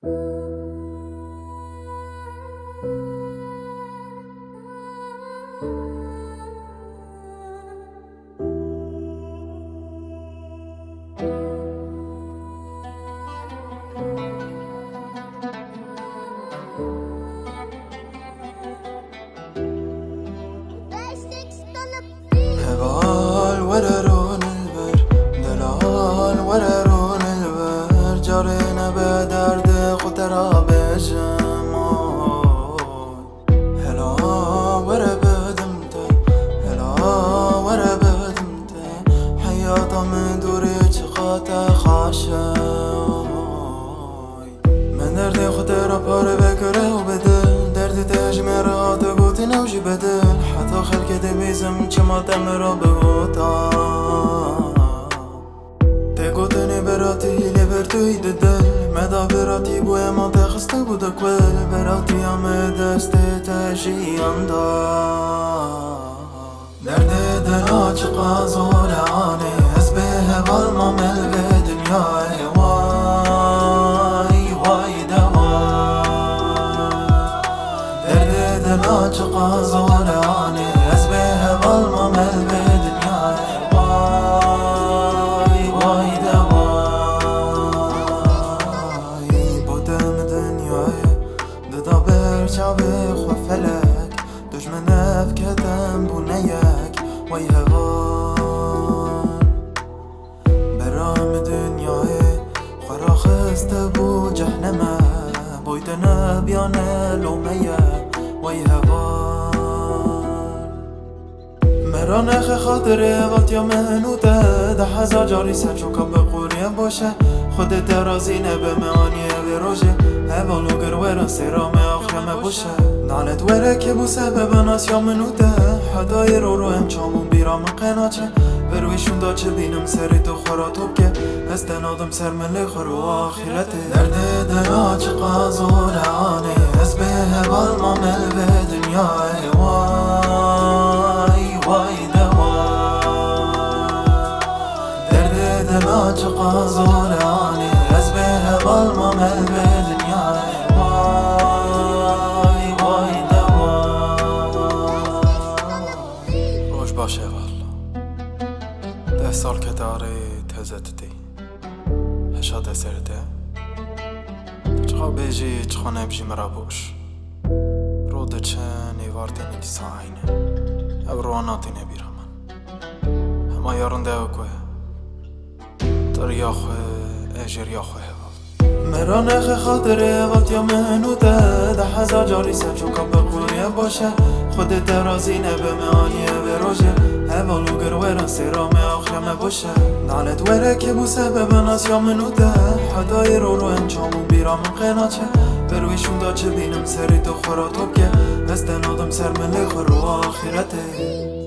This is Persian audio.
هوال وررون البر دلال وررون البر جارنا بدرد خطرا بجم هلا ورا بدمته هلا ورا بدمته حياة من دوری چقات خاشای من درد خطرا پاره بکره و بدل درد تجمرات گوتی نوشی بدل حتی خلق دمیزم چما دمرا بگوتا تگوتنی براتی لبرتوی دل مدا براتی بو اما تخسته بودا کول براتی همه دست تجیان دا درد دلا چقا زولانه از به هوال مامل به دنیای وای وای دوا درد دلا چقا زولانه از به هوال مامل به دنیای وای وای دوای بودم دنیای ددا برچاوه خو فلک دشمن افکتم بونه یک وای هوان برام دنیای خورا خسته بو جهنمه بویدنه بیانه لومه وای هوان مرانخ خاطره وقت یا مهنوته 10,000 جاری سرچوکا به قوریه باشه خود درازینه به معانیه به روژه هوالو گروه سرامه آخرمه باشه نالت وره که بو سبب ناس یا منوته حدای رو امچامون بیرام قناچه به رویشون دا چه بینم سری تو خورا توب که استنادم سر مله خورو آخرته درد دلا چقا زولانه از به هوال مامل به دنیای وای وای دوا درد دلا چقا زولانه از به هوال مامل به دنیای وای وای دوا روش باشه والا 10 سال که داره تزت دی هشاده سرده چقا بیجی چقا نبجی مرا بوش روده چه نیوارده نیدی ساینه او رواناتی نبیره من همه یارون ده اوکوه در یا خواه اجر یا خواه مرانخ خاطره وقت یا مهنوته 10,000 جاری سرچوکا به قوریه باشه خود درازینه به معانیه به روژه هوالو گروه سرامه آخرمه باشه نالت وره که بو سبب ناس یا منوته حدای رو امچامون بیرام قناچه به رویشون دا چه بینم سری تو خورا توب که استنادم سر مله خورو آخرته